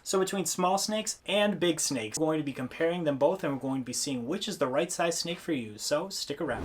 So between small snakes and big snakes, we're going to be comparing them both and we're going to be seeing which is the right size snake for you. So stick around.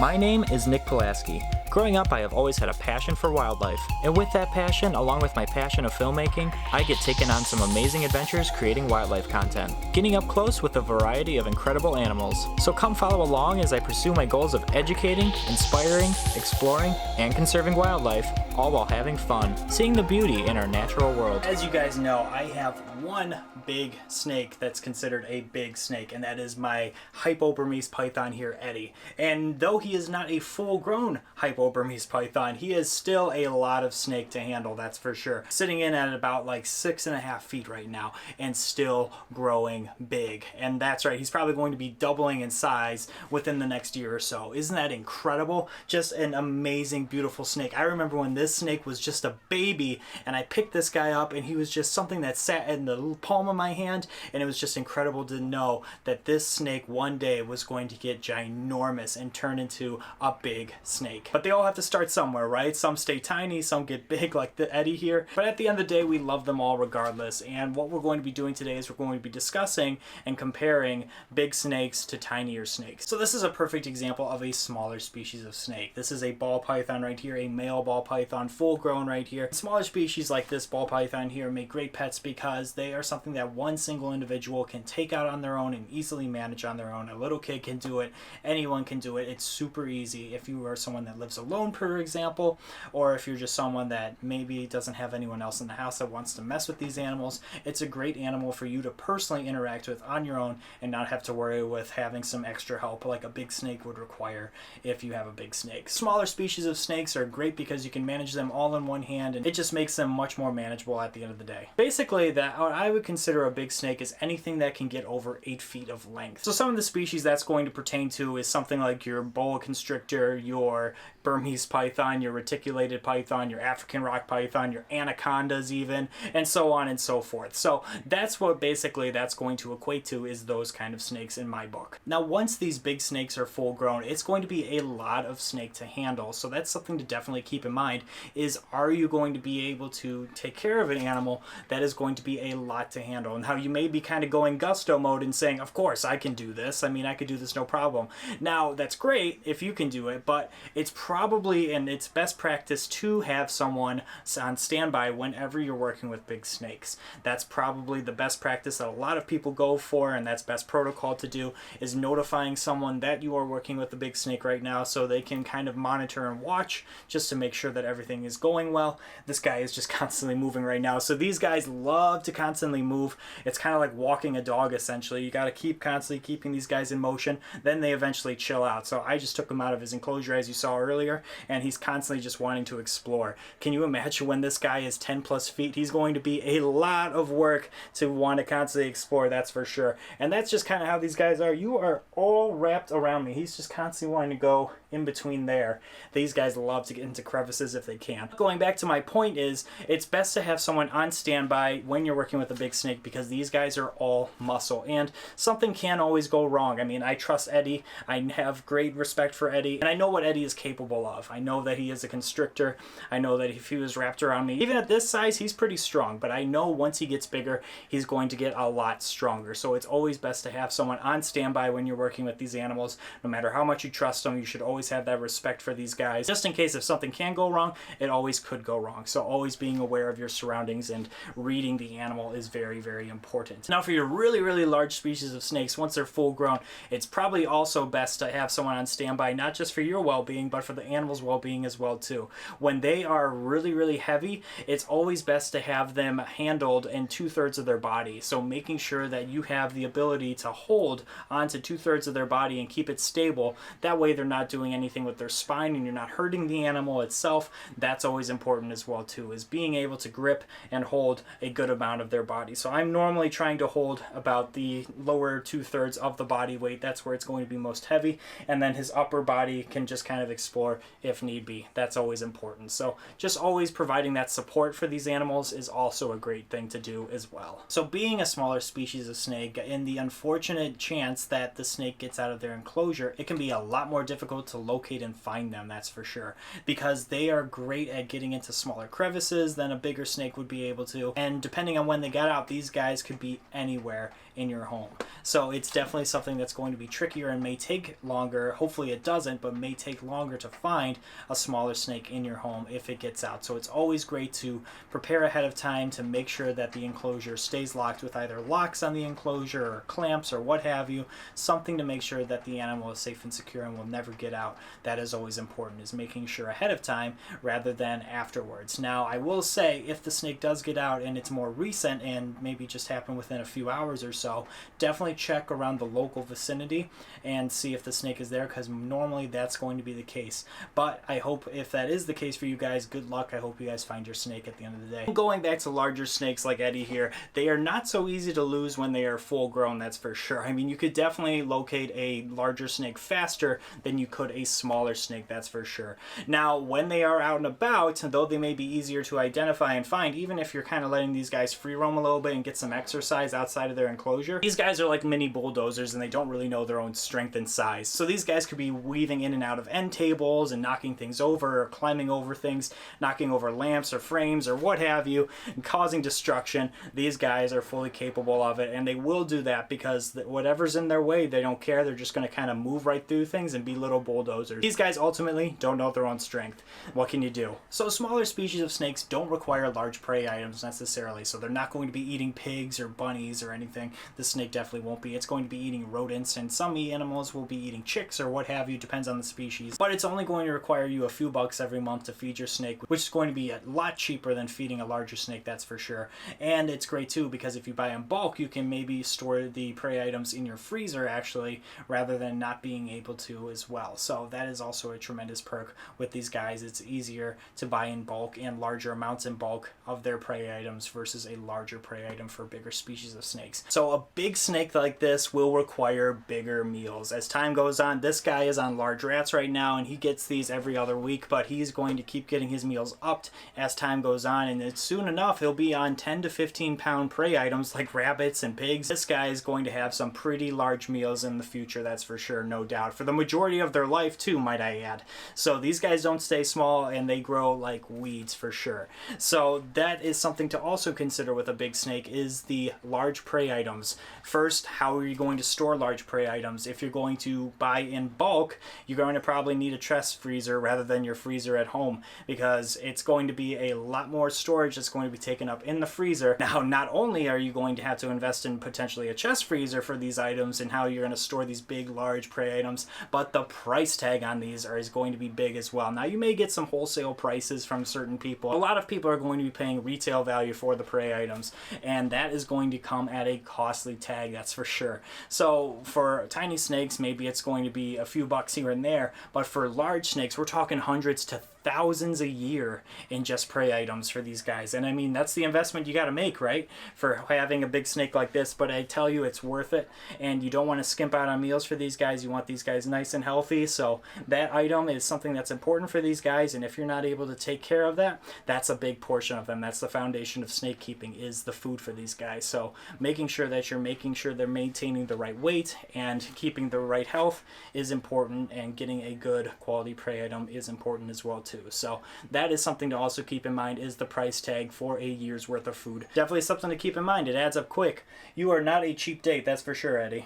My name is Nick Pulaski. Growing up, I have always had a passion for wildlife, and with that passion, along with my passion of filmmaking, I get taken on some amazing adventures creating wildlife content, getting up close with a variety of incredible animals. So come follow along as I pursue my goals of educating, inspiring, exploring, and conserving wildlife, all while having fun, seeing the beauty in our natural world. As you guys know, I have one big snake that's considered a big snake, and that is my Hypo-Burmese python here, Eddie. And though he is not a full-grown Hypo-Burmese python, he is still a lot of snake to handle, that's for sure. Sitting in at about like 6.5 feet right now, and still growing big. And that's right, he's probably going to be doubling in size within the next year or so. Isn't that incredible? Just an amazing, beautiful snake. I remember when this snake was just a baby, and I picked this guy up, and he was just something that sat in the palm of my hand, and it was just incredible to know that this snake one day was going to get ginormous and turn into a big snake. But they all have to start somewhere, right? Some stay tiny, some get big like the Eddie here, but at the end of the day we love them all regardless. And what we're going to be doing today is we're going to be discussing and comparing big snakes to tinier snakes. So this is a perfect example of a smaller species of snake. This is a ball python right here, a male ball python, full grown right here. Smaller species like this ball python here make great pets because they are something that one single individual can take out on their own and easily manage on their own. A little kid can do it, anyone can do it. It's super easy if you are someone that lives alone, for example, or if you're just someone that maybe doesn't have anyone else in the house that wants to mess with these animals. It's a great animal for you to personally interact with on your own and not have to worry with having some extra help like a big snake would require if you have a big snake. Smaller species of snakes are great because you can manage them all in one hand, and it just makes them much more manageable at the end of the day. Basically, what I would consider a big snake is anything that can get over 8 feet of length. So some of the species that's going to pertain to is something like your boa constrictor, your Burmese python, your reticulated python, your African rock python, your anacondas even, and so on and so forth. So that's what basically that's going to equate to, is those kind of snakes in my book. Now once these big snakes are full grown, it's going to be a lot of snake to handle. So that's something to definitely keep in mind, is are you going to be able to take care of an animal that is going to be a lot to handle? And how you may be kind of going gusto mode and saying, of course I can do this, I mean I could do this no problem. Now that's great if you can do it, but it's probably, and it's best practice to have someone on standby whenever you're working with big snakes. That's probably the best practice that a lot of people go for, and that's best protocol to do, is notifying someone that you are working with a big snake right now so they can kind of monitor and watch just to make sure that everything is going well. This guy is just constantly moving right now. So these guys love to constantly move. It's kind of like walking a dog essentially. You got to keep constantly keeping these guys in motion, then they eventually chill out. So I just took him out of his enclosure as you saw earlier, and he's constantly just wanting to explore. Can you imagine when this guy is 10 plus feet? He's going to be a lot of work to want to constantly explore, that's for sure. And that's just kind of how these guys are. You are all wrapped around me. He's just constantly wanting to go in between there. These guys love to get into crevices if they can. Going back to my point is, it's best to have someone on standby when you're working with a big snake, because these guys are all muscle and something can always go wrong. I mean, I trust Eddie. I have great respect for Eddie, and I know what Eddie is capable of. I know that he is a constrictor. I know that if he was wrapped around me, even at this size, he's pretty strong, but I know once he gets bigger, he's going to get a lot stronger. So it's always best to have someone on standby when you're working with these animals. No matter how much you trust them, you should always have that respect for these guys, just in case if something can go wrong, it always could go wrong. So always being aware of your surroundings and reading the animal is very, very important. Now for your really, really large species of snakes, once they're full grown, it's probably also best to have someone on standby, not just for your well-being, but for the animal's well-being as well too. When they are really, really heavy, it's always best to have them handled in 2/3 of their body. So making sure that you have the ability to hold onto 2/3 of their body and keep it stable. That way they're not doing anything with their spine and you're not hurting the animal itself. That's always important as well too, is being able to grip and hold a good amount of their body. So I'm normally trying to hold about the lower 2/3 of the body weight. That's where it's going to be most heavy, and then his upper body can just kind of explore floor if need be. That's always important. So just always providing that support for these animals is also a great thing to do as well. So being a smaller species of snake, in the unfortunate chance that the snake gets out of their enclosure, it can be a lot more difficult to locate and find them, that's for sure, because they are great at getting into smaller crevices than a bigger snake would be able to, and depending on when they get out, these guys could be anywhere in your home. So it's definitely something that's going to be trickier and may take longer. Hopefully it doesn't, but may take longer to find a smaller snake in your home if it gets out. So it's always great to prepare ahead of time to make sure that the enclosure stays locked with either locks on the enclosure or clamps or what have you, something to make sure that the animal is safe and secure and will never get out. That is always important, is making sure ahead of time rather than afterwards. Now I will say, if the snake does get out and it's more recent and maybe just happened within a few hours or so, definitely check around the local vicinity and see if the snake is there, because normally that's going to be the case. But I hope if that is the case for you guys, good luck. I hope you guys find your snake at the end of the day. Going back to larger snakes like Eddie here, they are not so easy to lose when they are full grown, that's for sure. I mean, you could definitely locate a larger snake faster than you could a smaller snake, that's for sure. Now, when they are out and about, though they may be easier to identify and find, even if you're kind of letting these guys free roam a little bit and get some exercise outside of their enclosure, these guys are like mini bulldozers and they don't really know their own strength and size. So these guys could be weaving in and out of end tables and knocking things over or climbing over things, knocking over lamps or frames or what have you, and causing destruction. These guys are fully capable of it, and they will do that because whatever's in their way, they don't care. They're just going to kind of move right through things and be little bulldozers. These guys ultimately don't know their own strength. What can you do? So smaller species of snakes don't require large prey items necessarily, so they're not going to be eating pigs or bunnies or anything. The snake definitely won't be. It's going to be eating rodents, and some animals will be eating chicks or what have you, depends on the species. But it's only going to require you a few bucks every month to feed your snake, which is going to be a lot cheaper than feeding a larger snake, that's for sure. And it's great too, because if you buy in bulk, you can maybe store the prey items in your freezer actually, rather than not being able to as well. So that is also a tremendous perk with these guys. It's easier to buy in bulk and larger amounts in bulk of their prey items versus a larger prey item for bigger species of snakes. So a big snake like this will require bigger meals. As time goes on, this guy is on large rats right now and he gets these every other week, but he's going to keep getting his meals upped as time goes on, and it's soon enough he'll be on 10 to 15 pound prey items like rabbits and pigs. This guy is going to have some pretty large meals in the future, that's for sure, no doubt, for the majority of their life too, might I add. So these guys don't stay small and they grow like weeds for sure. So that is something to also consider with a big snake, is the large prey items. First, how are you going to store large prey items? If you're going to buy in bulk, you're going to probably need a chest freezer rather than your freezer at home, because it's going to be a lot more storage that's going to be taken up in the freezer. Now, not only are you going to have to invest in potentially a chest freezer for these items and how you're going to store these big, large prey items, but the price tag on these is going to be big as well. Now, you may get some wholesale prices from certain people. A lot of people are going to be paying retail value for the prey items, and that is going to come at a costly tag, that's for sure. So for tiny snakes, maybe it's going to be a few bucks here and there, but for large snakes, we're talking hundreds to thousands a year in just prey items for these guys. And I mean, that's the investment you got to make, right, for having a big snake like this. But I tell you, it's worth it, and you don't want to skimp out on meals for these guys. You want these guys nice and healthy, so that item is something that's important for these guys. And if you're not able to take care of that, that's a big portion of them. That's the foundation of snake keeping, is the food for these guys. So making sure that you're making sure they're maintaining the right weight and keeping the right health is important, and getting a good quality prey item is important as well too. So that is something to also keep in mind, is the price tag for a year's worth of food. Definitely something to keep in mind. It adds up quick. You are not a cheap date, that's for sure, Eddie.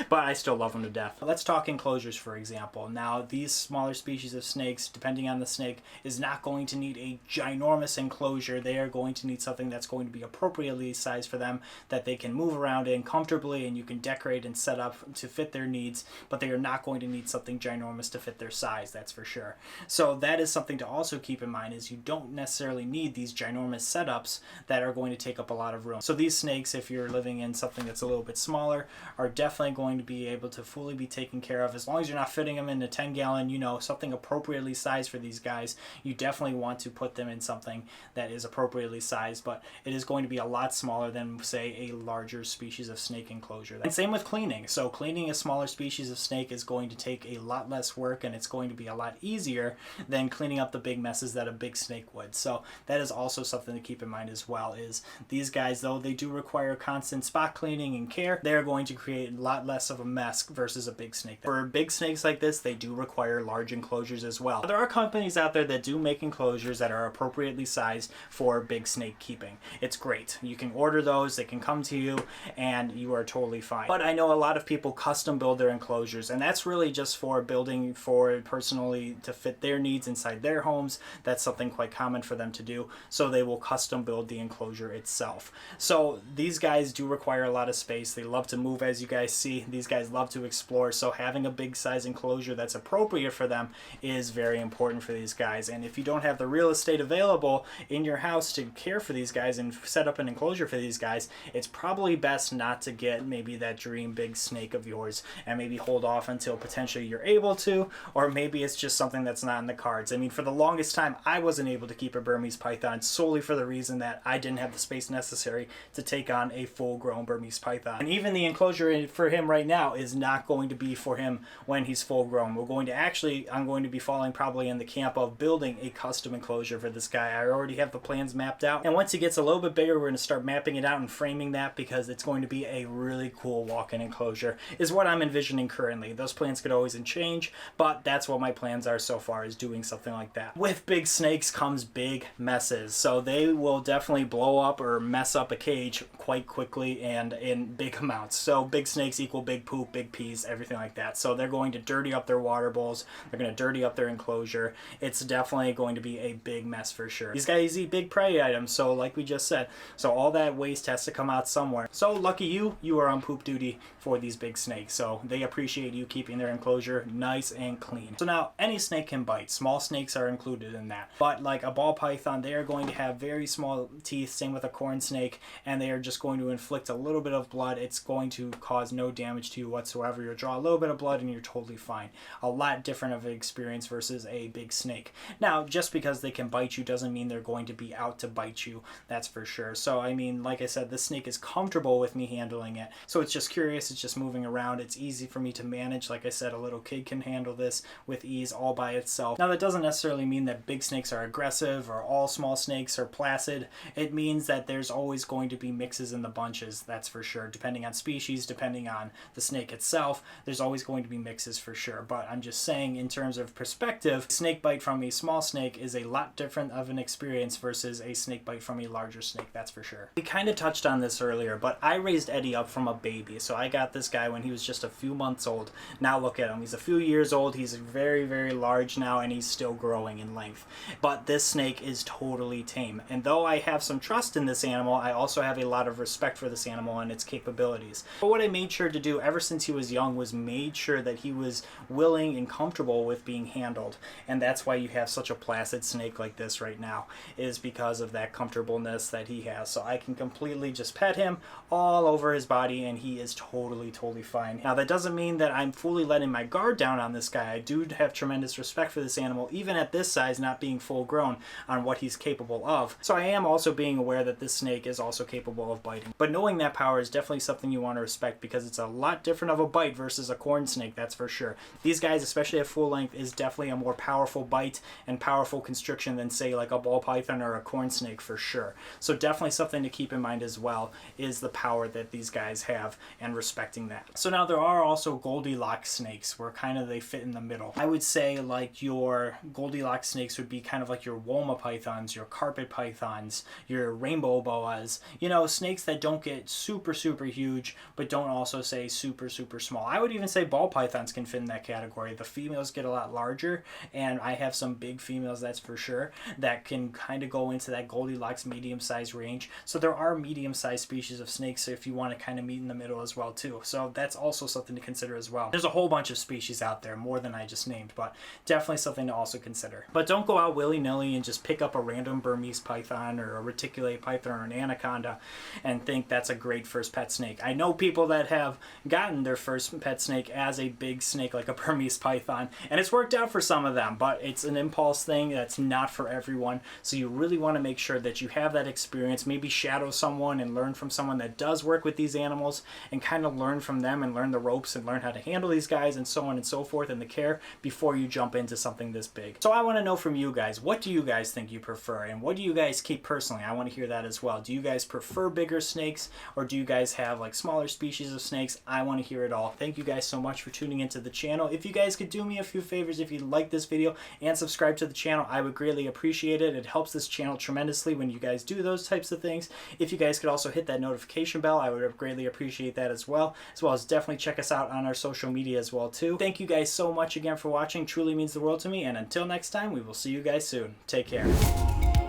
But I still love them to death. Let's talk enclosures, for example. Now, these smaller species of snakes, depending on the snake, is not going to need a ginormous enclosure. They are going to need something that's going to be appropriately sized for them, that they can move around in comfortably and you can decorate and set up to fit their needs, but they are not going to need something ginormous to fit their size, that's for sure. So that is something to also keep in mind, is you don't necessarily need these ginormous setups that are going to take up a lot of room. So these snakes, if you're living in something that's a little bit smaller, are definitely going to be able to fully be taken care of. As long as you're not fitting them in a 10-gallon, you know, something appropriately sized for these guys, you definitely want to put them in something that is appropriately sized, but it is going to be a lot smaller than, say, a larger species of snake enclosure. And same with cleaning. So cleaning a smaller species of snake is going to take a lot less work, and it's going to be a lot easier than cleaning up the big messes that a big snake would. So that is also something to keep in mind as well, is these guys, though they do require constant spot cleaning and care, they're going to create a lot less of a mess versus a big snake. For big snakes like this, they do require large enclosures as well. There are companies out there that do make enclosures that are appropriately sized for big snake keeping. It's great. You can order those, they can come to you, and you are totally fine. But I know a lot of people custom build their enclosures, and that's really just for building for personally to fit their needs inside their homes. That's something quite common for them to do, so they will custom build the enclosure itself. So these guys do require a lot of space. They love to move, as you guys see. These guys love to explore, so having a big size enclosure that's appropriate for them is very important for these guys. And if you don't have the real estate available in your house to care for these guys and set up an enclosure for these guys, it's probably best not to get maybe that dream big snake of yours, and maybe hold off until potentially you're able to, or maybe it's just something that's not in the cards. I mean, for the longest time, I wasn't able to keep a Burmese python solely for the reason that I didn't have the space necessary to take on a full-grown Burmese python. And even the enclosure for him right now is not going to be for him when he's full-grown. I'm going to be falling probably in the camp of building a custom enclosure for this guy. I already have the plans mapped out, and once he gets a little bit bigger, we're going to start mapping it out and framing that, because it's going to be a really cool walk-in enclosure is what I'm envisioning currently. Those plans could always change, but that's what my plans are so far, is doing something like that. With big snakes comes big messes, so they will definitely blow up or mess up a cage quite quickly and in big amounts. So big snakes equal big poop, big peas, everything like that. So they're going to dirty up their water bowls, they're going to dirty up their enclosure. It's definitely going to be a big mess for sure. These guys eat big prey items, so like we just said, so all that waste has to come out somewhere. So lucky you are on poop duty for these big snakes, so they appreciate you keeping their enclosure nice and clean. So now, any snake can bite. Small snakes are included in that, but like a ball python, they are going to have very small teeth, same with a corn snake, and they are just going to inflict a little bit of blood. It's going to cause no damage to you whatsoever. You'll draw a little bit of blood and you're totally fine. A lot different of an experience versus a big snake. Now, just because they can bite you doesn't mean they're going to be out to bite you, that's for sure. So I mean, like I said, this snake is comfortable with me handling it, so it's just curious, it's just moving around, it's easy for me to manage. Like I said, a little kid can handle this with ease all by itself. Now, that doesn't necessarily mean that big snakes are aggressive or all small snakes are placid. It means that there's always going to be mixes in the bunches, that's for sure. Depending on species, depending on the snake itself, there's always going to be mixes for sure. But I'm just saying, in terms of perspective, snake bite from a small snake is a lot different of an experience versus a snake bite from a larger snake, that's for sure. We kind of touched on this earlier, but I raised Eddie up from a baby. So I got this guy when he was just a few months old. Now look at him, he's a few years old, he's very, very large now, and he's still growing in length. But this snake is totally tame, and though I have some trust in this animal, I also have a lot of respect for this animal and its capabilities. But what I made sure to do ever since he was young was made sure that he was willing and comfortable with being handled, and that's why you have such a placid snake like this right now, is because of that comfortableness that he has. So I can completely just pet him all over his body, and he is totally fine. Now, that doesn't mean that I'm fully letting my guard down on this guy. I do have tremendous respect for this animal, even at this size, not being full grown, on what he's capable of. So I am also being aware that this snake is also capable of biting. But knowing that power is definitely something you want to respect, because it's a lot different of a bite versus a corn snake, that's for sure. These guys, especially at full length, is definitely a more powerful bite and powerful constriction than, say, like a ball python or a corn snake for sure. So definitely something to keep in mind as well, is the power that these guys have and respecting that. So now there are also Goldilocks snakes, where kind of they fit in the middle. I would say like your Goldilocks snakes would be kind of like your Woma pythons, your carpet pythons, your rainbow boas, you know, snakes snakes that don't get super huge, but don't also say super small. I would even say ball pythons can fit in that category. The females get a lot larger, and I have some big females, that's for sure, that can kind of go into that Goldilocks medium size range. So there are medium sized species of snakes if you want to kind of meet in the middle as well too. So that's also something to consider as well. There's a whole bunch of species out there, more than I just named, but definitely something to also consider. But don't go out willy-nilly and just pick up a random Burmese python or a reticulate python or an anaconda and think that's a great first pet snake. I know people that have gotten their first pet snake as a big snake like a Burmese python, and it's worked out for some of them, but it's an impulse thing that's not for everyone. So you really want to make sure that you have that experience, maybe shadow someone and learn from someone that does work with these animals and kind of learn from them and learn the ropes and learn how to handle these guys and so on and so forth, and the care before you jump into something this big. So I want to know from you guys, what do you guys think you prefer, and what do you guys keep personally? I want to hear that as well. Do you guys prefer bigger snakes, or do you guys have like smaller species of snakes? I want to hear it all. Thank you guys so much for tuning into the channel. If you guys could do me a few favors, if you like this video and subscribe to the channel, I would greatly appreciate it. It helps this channel tremendously when you guys do those types of things. If you guys could also hit that notification bell, I would greatly appreciate that as well as definitely check us out on our social media as well too. Thank you guys so much again for watching. Truly means the world to me, and until next time, we will see you guys soon. Take care.